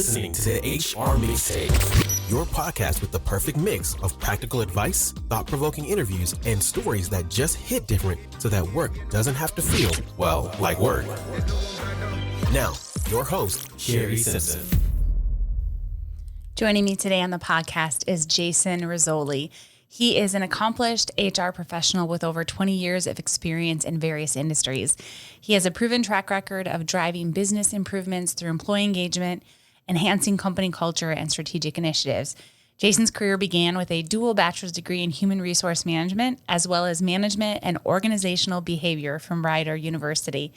listening to the HR Mixtape, your podcast with the perfect mix of practical advice, thought-provoking interviews, and stories that just hit different so that work doesn't have to feel, well, like work. Now, your host, Sherry Simpson. Joining me today on the podcast is Jason Rizzoli. He is an accomplished HR professional with over 20 years of experience in various industries. He has a proven track record of driving business improvements through employee engagement, enhancing company culture, and strategic initiatives. Jason's career began with a dual bachelor's degree in human resource management, as well as management and organizational behavior from Rider University.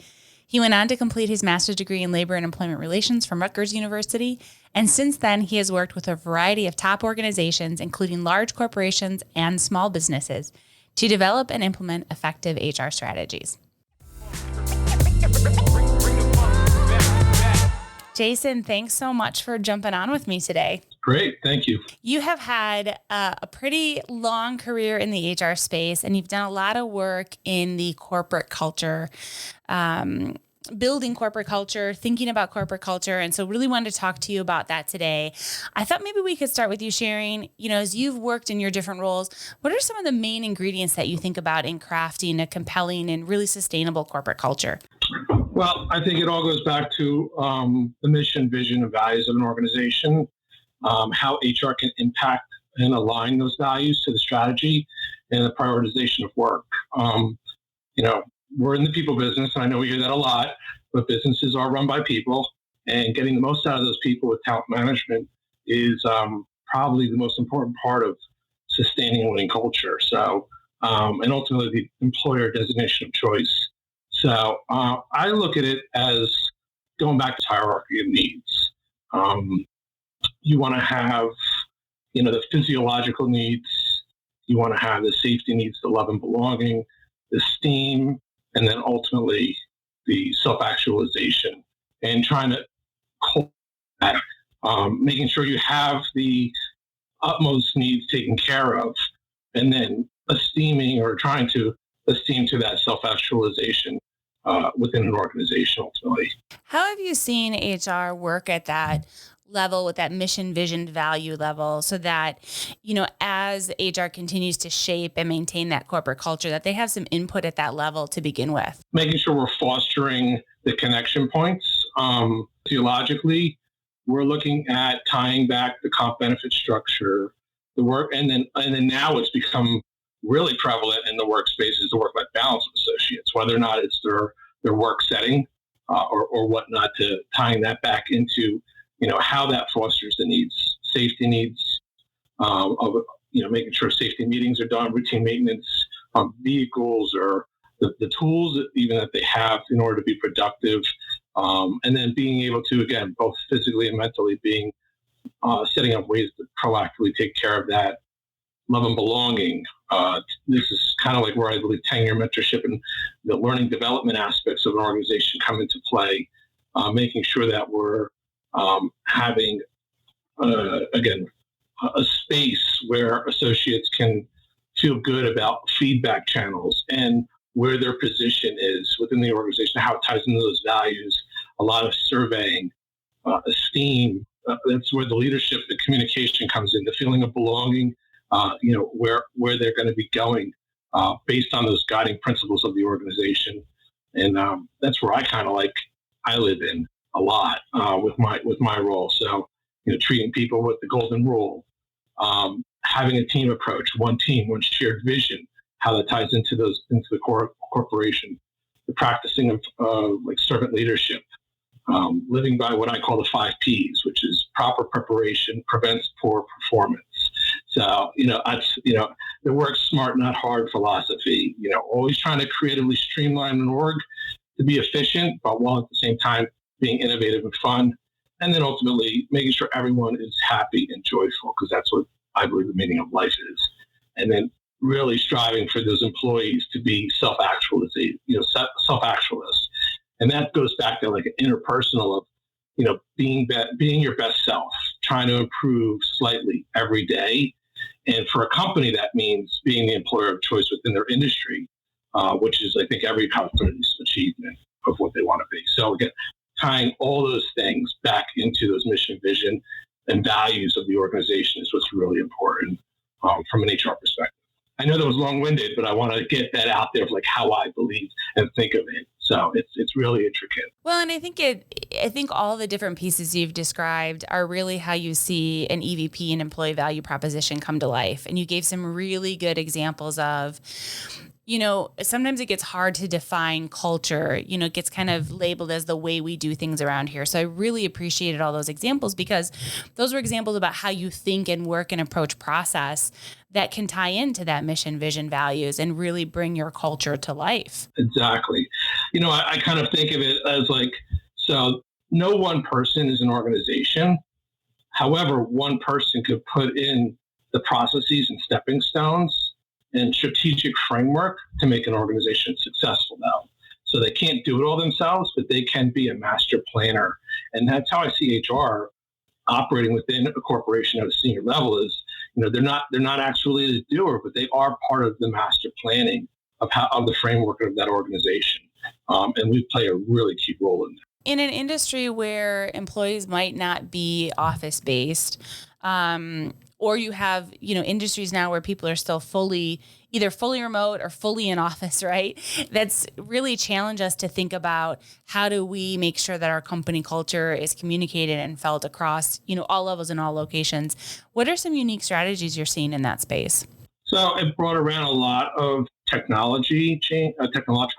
He went on to complete his master's degree in labor and employment relations from Rutgers University, and since then he has worked with a variety of top organizations, including large corporations and small businesses, to develop and implement effective HR strategies. Jason, thanks so much for jumping on with me today. Great. Thank you. You have had a pretty long career in the HR space, and you've done a lot of work in the corporate culture, building corporate culture, thinking about corporate culture. And so really wanted to talk to you about that today. I thought maybe we could start with you sharing, as you've worked in your different roles, what are some of the main ingredients that you think about in crafting a compelling and really sustainable corporate culture? Well, I think it all goes back to the mission, vision, and values of an organization, how HR can impact and align those values to the strategy and the prioritization of work. We're in the people business, and I know we hear that a lot, but businesses are run by people, and getting the most out of those people with talent management is probably the most important part of sustaining a winning culture. So, and ultimately the employer designation of choice. So I look at it as going back to hierarchy of needs. You want to have, the physiological needs. You want to have the safety needs, the love and belonging, the esteem, and then ultimately the self-actualization, and trying to hold that, making sure you have the utmost needs taken care of, and then esteeming or trying to esteem to that self-actualization within an organization ultimately. How have you seen HR work at that level with that mission, vision, value level so that, as HR continues to shape and maintain that corporate culture, that they have some input at that level to begin with? Making sure we're fostering the connection points. Theologically, we're looking at tying back the comp benefit structure, the work, and then now it's become really prevalent in the workspace is the work-life balance of associates, whether or not it's their work setting or whatnot, to tying that back into how that fosters the needs, safety needs, of making sure safety meetings are done, routine maintenance on vehicles or the tools that they have in order to be productive, and then being able to, again, both physically and mentally setting up ways to proactively take care of that love and belonging. This is kind of like where I believe tenure mentorship and the learning development aspects of an organization come into play, making sure that we're having, again, a space where associates can feel good about feedback channels and where their position is within the organization, how it ties into those values, a lot of surveying, esteem. That's where the leadership, the communication comes in, the feeling of belonging, where they're going to be going based on those guiding principles of the organization. And that's where I live in a lot with my role. So, treating people with the golden rule, having a team approach, one team, one shared vision, how that ties into the corporation, the practicing of servant leadership, living by what I call the 5 Ps, which is proper preparation prevents poor performance. So, the work smart, not hard philosophy, always trying to creatively streamline an org to be efficient, but while at the same time being innovative and fun. And then ultimately making sure everyone is happy and joyful, because that's what I believe the meaning of life is. And then really striving for those employees to be self-actualized. And that goes back to like an interpersonal of, being your best self, trying to improve slightly every day. And for a company, that means being the employer of choice within their industry, which is, I think, every company's achievement of what they want to be. So again, tying all those things back into those mission, vision, and values of the organization is what's really important from an HR perspective. I know that was long-winded, but I want to get that out there of like how I believe and think of it. So it's really intricate. Well, and I think all the different pieces you've described are really how you see an EVP and employee value proposition come to life. And you gave some really good examples of, sometimes it gets hard to define culture. It gets kind of labeled as the way we do things around here. So I really appreciated all those examples because those were examples about how you think and work and approach process that can tie into that mission, vision, values, and really bring your culture to life. Exactly. I kind of think of it as like, so no one person is an organization. However, one person could put in the processes and stepping stones and strategic framework to make an organization successful now. So they can't do it all themselves, but they can be a master planner. And that's how I see HR operating within a corporation at a senior level is, they're not actually the doer, but they are part of the master planning of the framework of that organization. And we play a really key role in that. In an industry where employees might not be office-based, or you have, industries now where people are still either fully remote or fully in office, right? That's really challenged us to think about how do we make sure that our company culture is communicated and felt across, all levels and all locations. What are some unique strategies you're seeing in that space? So it brought around a lot of technological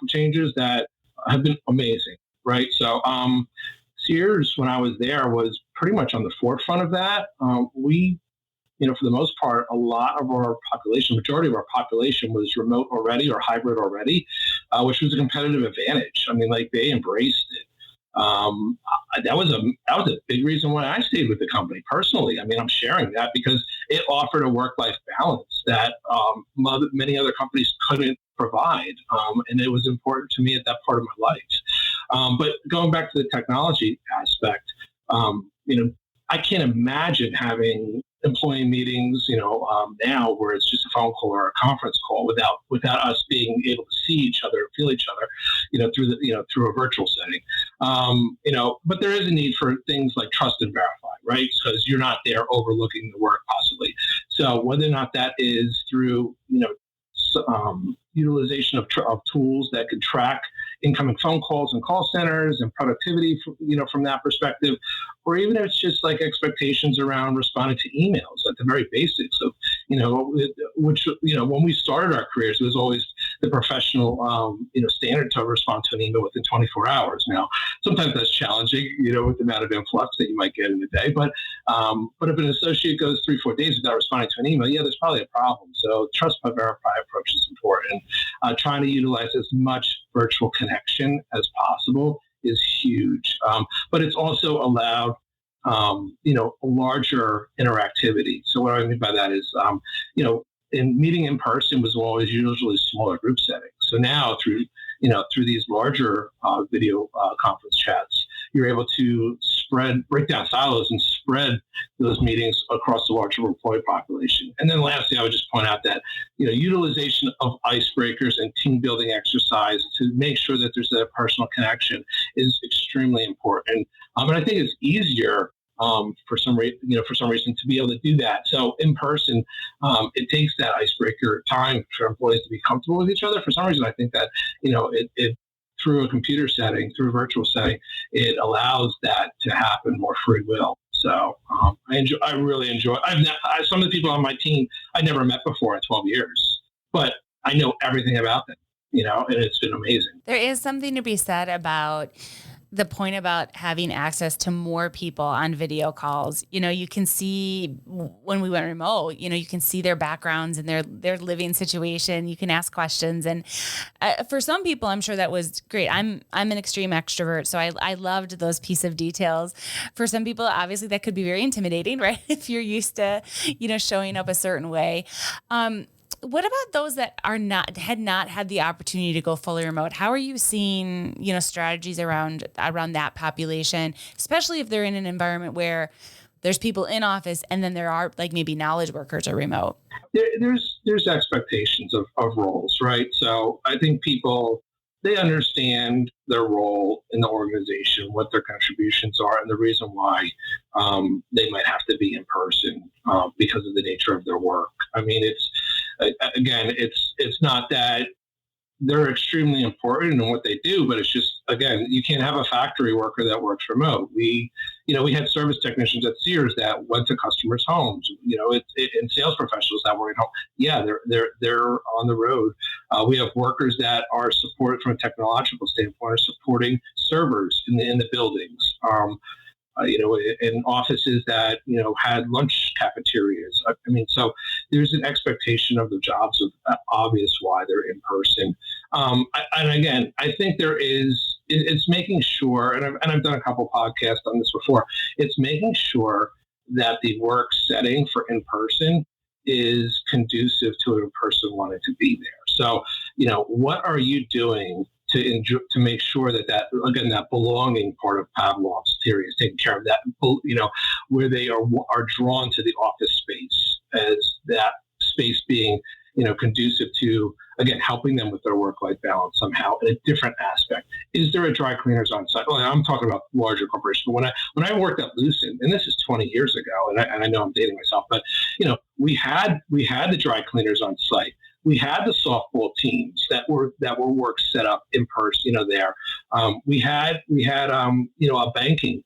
changes that have been amazing, right? So Sears, when I was there, was pretty much on the forefront of that. We, for the most part, a lot of our population, majority of our population was remote already or hybrid already, which was a competitive advantage. I mean, like they embraced it. That was a big reason why I stayed with the company personally. I mean, I'm sharing that because it offered a work-life balance that many other companies couldn't provide. And it was important to me at that part of my life. But going back to the technology aspect, I can't imagine having employee meetings, now where it's just a phone call or a conference call without us being able to see each other, feel each other, through a virtual setting. But there is a need for things like trust and verify, right? Because you're not there overlooking the work possibly. So whether or not that is through, utilization of tools that could track incoming phone calls and call centers and productivity, from that perspective, or even if it's just like expectations around responding to emails at the very basics of, which, when we started our careers, it was always the professional, standard to respond to an email within 24 hours. Now, sometimes that's challenging, with the amount of influx that you might get in a day. But if an associate goes 3-4 days without responding to an email, there's probably a problem. So trust but verify approach is important. Trying to utilize as much virtual connection as possible is huge. But it's also allowed, a larger interactivity. So what I mean by that is, in meeting in person was always usually smaller group settings. So now through these larger video conference chats, you're able to break down silos and spread those meetings across the larger employee population. And then lastly, I would just point out that, utilization of icebreakers and team building exercise to make sure that there's a personal connection is extremely important. And I think it's easier for some reason to be able to do that. So in person, it takes that icebreaker time for employees to be comfortable with each other. For some reason, I think that, it through a computer setting, through a virtual setting, it allows that to happen more free will. So I really enjoy. Some of the people on my team I never met before in 12 years, but I know everything about them. And it's been amazing. There is something to be said about the point about having access to more people on video calls. You can see when we went remote, you can see their backgrounds and their living situation. You can ask questions. And for some people, I'm sure that was great. I'm an extreme extrovert, so I loved those piece of details. For some people, obviously that could be very intimidating, right? If you're used to, showing up a certain way. What about those that had not had the opportunity to go fully remote? How are you seeing, strategies around that population, especially if they're in an environment where there's people in office and then there are like maybe knowledge workers are remote? There's expectations of roles, right? So I think people, they understand their role in the organization, what their contributions are, and the reason why they might have to be in person because of the nature of their work. I mean, it's not that they're extremely important in what they do, but it's just, again, you can't have a factory worker that works remote. We had service technicians at Sears that went to customers' homes. And sales professionals that were at home. Yeah, they're on the road. We have workers that are supported from a technological standpoint, are supporting servers in the buildings. In offices that, had lunch cafeterias. I mean, so there's an expectation of the jobs of obvious why they're in person. And again, I think it's making sure, and I've done a couple podcasts on this before, it's making sure that the work setting for in person is conducive to a person wanting to be there. So, what are you doing to make sure that belonging part of Pavlov's theory is taken care of, that, where they are drawn to the office space as that space being, conducive to, again, helping them with their work-life balance somehow in a different aspect. Is there a dry cleaners on site? Well, I'm talking about larger corporations. But when I worked at Lucent, and this is 20 years ago, and I know I'm dating myself, but, we had the dry cleaners on site. We had the softball teams that were work set up in person, there. We had a banking.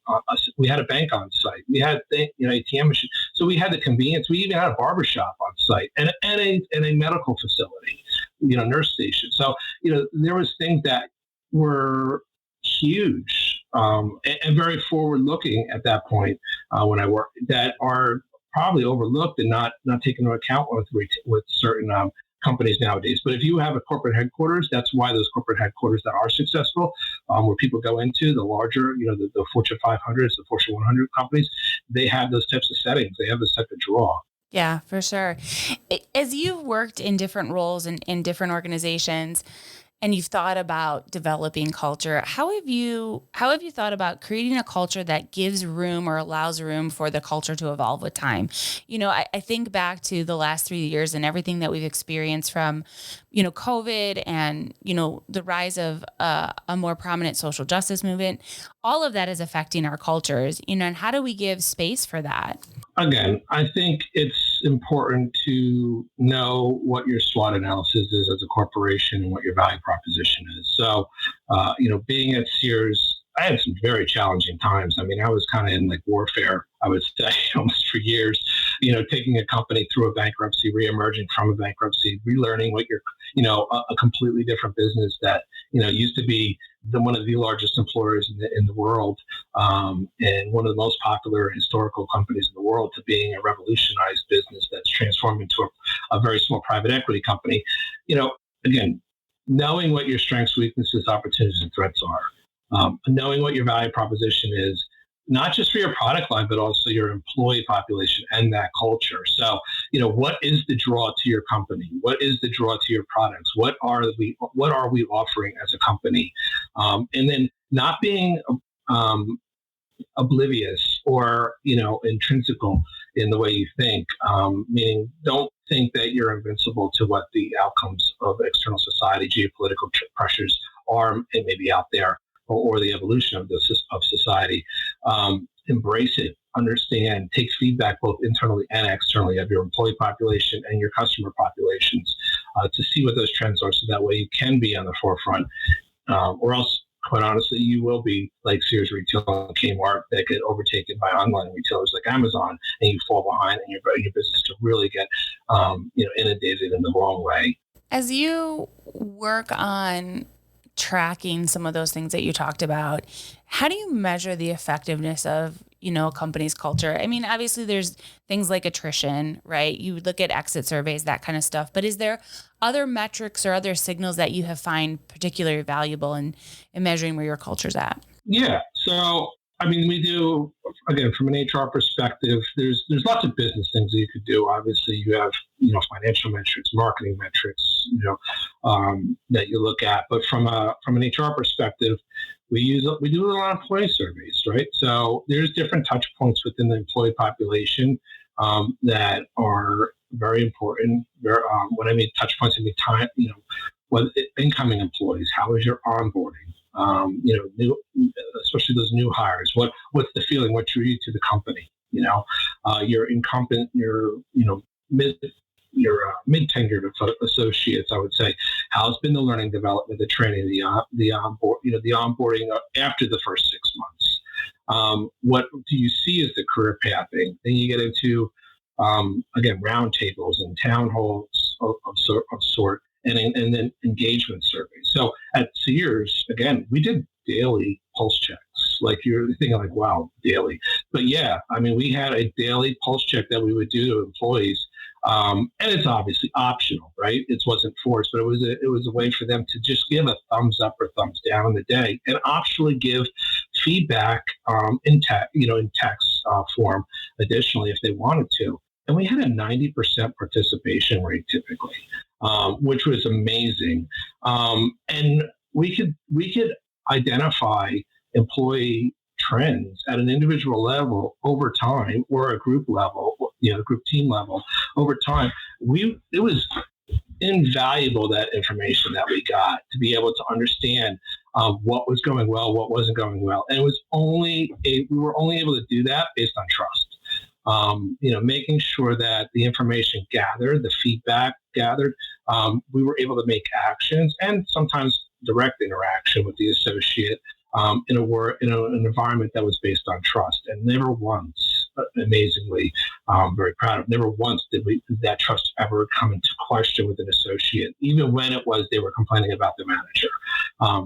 We had a bank on site. We had ATM machine. So we had the convenience. We even had a barbershop on site and a medical facility, nurse station. So there was things that were huge and very forward looking at that point when I worked, that are probably overlooked and not taken into account with certain companies nowadays. But if you have a corporate headquarters, that's why those corporate headquarters that are successful, where people go into the larger, the Fortune 500s, the Fortune 100 companies, they have those types of settings. They have this type of draw. Yeah, for sure. As you've worked in different roles in different organizations, and you've thought about developing culture, how have you thought about creating a culture that gives room or allows room for the culture to evolve with time? I think back to the last 3 years and everything that we've experienced from, COVID and, the rise of a more prominent social justice movement. All of that is affecting our cultures, and how do we give space for that? Again, I think it's important to know what your SWOT analysis is as a corporation and what your value proposition is. So, being at Sears, I had some very challenging times. I mean, I was kind of in like warfare, I would say, almost for years, taking a company through a bankruptcy, reemerging from a bankruptcy, relearning what you're, a completely different business that, used to be one of the largest employers in the world, and one of the most popular historical companies in the world, to being a revolutionized business that's transformed into a very small private equity company. Again, knowing what your strengths, weaknesses, opportunities, and threats are, knowing what your value proposition is, not just for your product line, but also your employee population and that culture. So, what is the draw to your company? What is the draw to your products? What are we offering as a company? And then not being oblivious or, intrinsical in the way you think, meaning don't think that you're invincible to what the outcomes of external society, geopolitical pressures are and maybe out there, or the evolution of society. Embrace it, understand, take feedback both internally and externally of your employee population and your customer populations to see what those trends are, so that way you can be on the forefront, or else, quite honestly, you will be like Sears Retail and Kmart that get overtaken by online retailers like Amazon, and you fall behind, and your business to really get inundated in the wrong way. As you work on tracking some of those things that you talked about, how do you measure the effectiveness of, a company's culture? I mean, obviously there's things like attrition, right? You would look at exit surveys, that kind of stuff, but is there other metrics or other signals that you have find particularly valuable in measuring where your culture's at? Yeah. So, I mean, we do, again, from an HR perspective, there's lots of business things that you could do. Obviously, you have, financial metrics, marketing metrics, that you look at. But from an HR perspective, we do a lot of employee surveys, right? So there's different touch points within the employee population that are very important. When I mean touch points, I mean time, incoming employees, how is your onboarding? Especially those new hires. What's the feeling? What drew you to the company? Your incumbent, mid tenured associates, I would say, how's been the learning development, the training, the onboarding after the first 6 months. What do you see as the career pathing? Then you get into again, roundtables and town halls of sort, and then engagement surveys. So at Sears, again, we did daily pulse checks. Like you're thinking like, wow, daily. But yeah, I mean, we had a daily pulse check that we would do to employees. And it's obviously optional, right? It wasn't forced, but it was a way for them to just give a thumbs up or thumbs down in the day, and optionally give feedback in text form, additionally, if they wanted to. And we had a 90% participation rate typically, which was amazing. And we could identify employee trends at an individual level over time, or a group level, group team level over time. It was invaluable, that information that we got, to be able to understand what was going well, what wasn't going well. And we were only able to do that based on trust. Making sure that the information gathered, the feedback gathered, we were able to make actions, and sometimes direct interaction with the associate in an environment that was based on trust. And never once, amazingly, very proud of, never once did that trust ever come into question with an associate, even when they were complaining about the manager.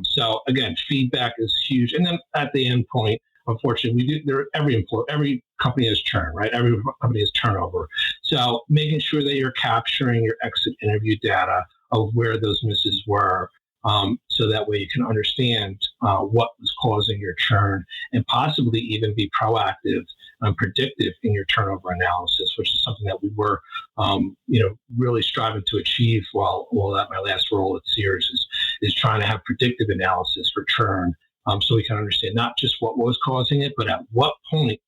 So again, feedback is huge. And then at the end point, unfortunately, every company has churn, right? Every company has turnover. So making sure that you're capturing your exit interview data of where those misses were, so that way you can understand what was causing your churn, and possibly even be proactive and predictive in your turnover analysis, which is something that we were, really striving to achieve while at my last role at Sears, is trying to have predictive analysis for churn. So we can understand not just what was causing it, but at what point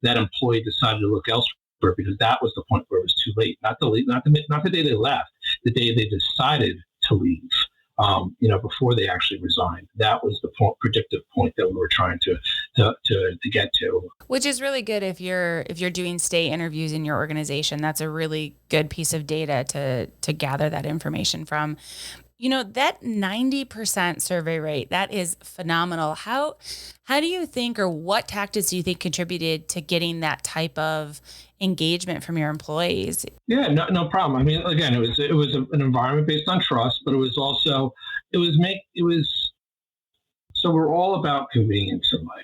that employee decided to look elsewhere, because that was the point where it was too late. Not the day they left, the day they decided to leave. Before they actually resigned. That was the predictive point that we were trying to get to. Which is really good if you're doing stay interviews in your organization. That's a really good piece of data to gather that information from. That 90% survey rate, that is phenomenal. How do you think, or what tactics do you think contributed to getting that type of engagement from your employees? Yeah, no problem. I mean, again, it was an environment based on trust, but it was also, so we're all about convenience in life.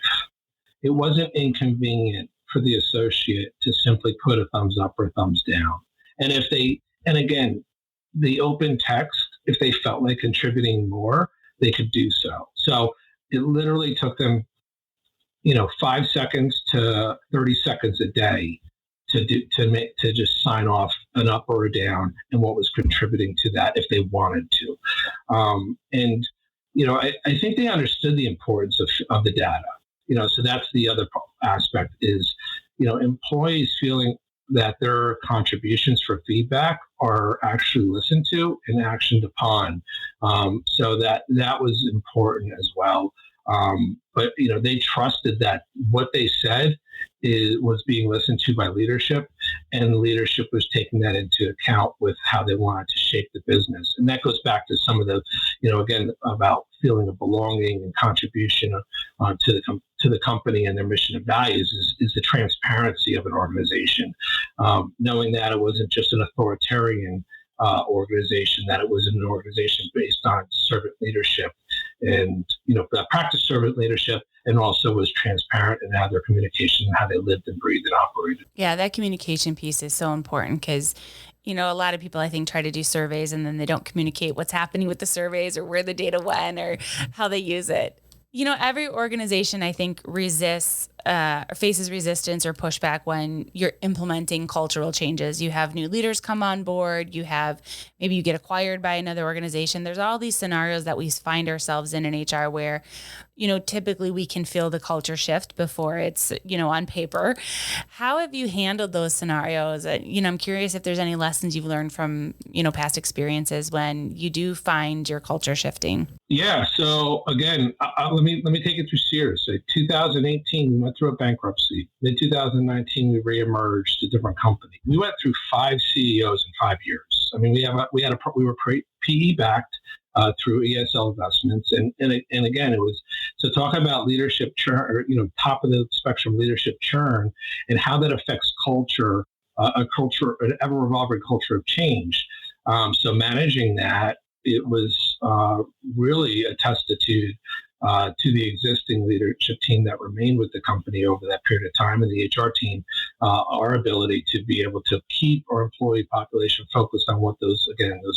It wasn't inconvenient for the associate to simply put a thumbs up or thumbs down. And again, the open text, if they felt like contributing more, they could do so. So it literally took them, 5 seconds to 30 seconds a day to just sign off an up or a down and what was contributing to that if they wanted to. I think they understood the importance of the data. So that's the other aspect is, employees feeling that their contributions for feedback are actually listened to and actioned upon. So that was important as well. But they trusted that what they said was being listened to by leadership, and leadership was taking that into account with how they wanted to shape the business. And that goes back to some of the, again, about feeling of belonging and contribution to the company and their mission and values is the transparency of an organization, knowing that it wasn't just an authoritarian organization, that it was an organization based on servant leadership and, that practiced servant leadership, and also was transparent in how their communication and how they lived and breathed and operated. Yeah, that communication piece is so important because, a lot of people, I think, try to do surveys and then they don't communicate what's happening with the surveys or where the data went or how they use it. Every organization, I think, resists faces resistance or pushback when you're implementing cultural changes. You have new leaders come on board. Maybe you get acquired by another organization. There's all these scenarios that we find ourselves in HR where, typically we can feel the culture shift before it's, on paper. How have you handled those scenarios? I'm curious if there's any lessons you've learned from, past experiences when you do find your culture shifting. Yeah. So again, let me take it through Sears. So 2018, we went through a bankruptcy. Mid 2019, we reemerged a different company. We went through 5 CEOs in 5 years. I mean, we were PE backed through ESL investments, and again, it was so talk about leadership churn, or top of the spectrum leadership churn, and how that affects culture, an ever evolving culture of change. So managing that, it was really a testitude to the existing leadership team that remained with the company over that period of time, and the HR team, our ability to be able to keep our employee population focused on what those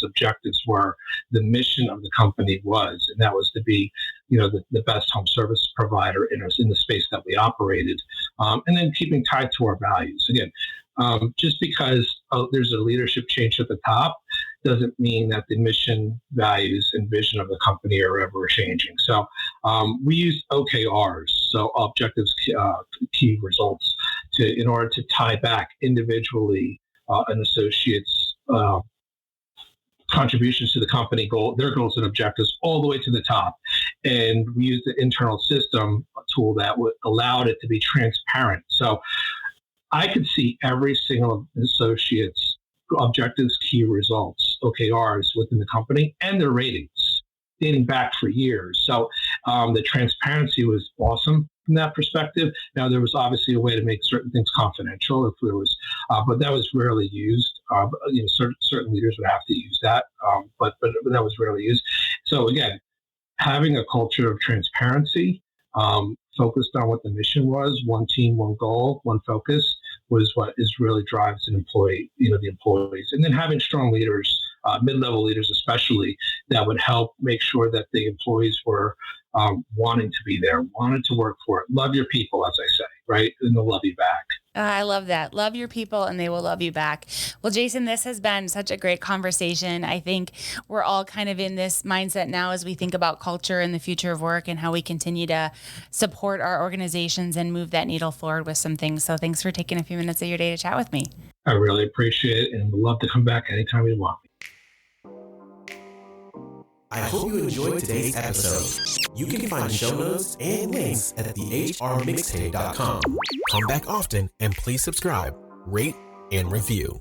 objectives were, the mission of the company was, and that was to be, the best home service provider in the space that we operated, and then keeping tied to our values. Again, just because there's a leadership change at the top doesn't mean that the mission, values, and vision of the company are ever changing. So we use OKRs, so objectives, key results, in order to tie back individually an associate's contributions to the company goal, their goals and objectives, all the way to the top. And we use the internal system tool that allowed it to be transparent. So I could see every single associate's objectives, key results, OKRs within the company, and their ratings dating back for years. So the transparency was awesome from that perspective. Now, there was obviously a way to make certain things confidential if there was, but that was rarely used. Certain leaders would have to use that, but that was rarely used. So again, having a culture of transparency, focused on what the mission was, one team, one goal, one focus, was what really drives an employee, the employees. And then having strong leaders, mid-level leaders especially, that would help make sure that the employees were wanting to be there, wanted to work for it. Love your people, as I say, right? And they'll love you back. I love that. Love your people and they will love you back. Well, Jason, this has been such a great conversation. I think we're all kind of in this mindset now as we think about culture and the future of work and how we continue to support our organizations and move that needle forward with some things. So thanks for taking a few minutes of your day to chat with me. I really appreciate it and would love to come back anytime you want. I hope you enjoyed today's episode. You can find show notes and links at thehrmixtape.com. Come back often and please subscribe, rate, and review.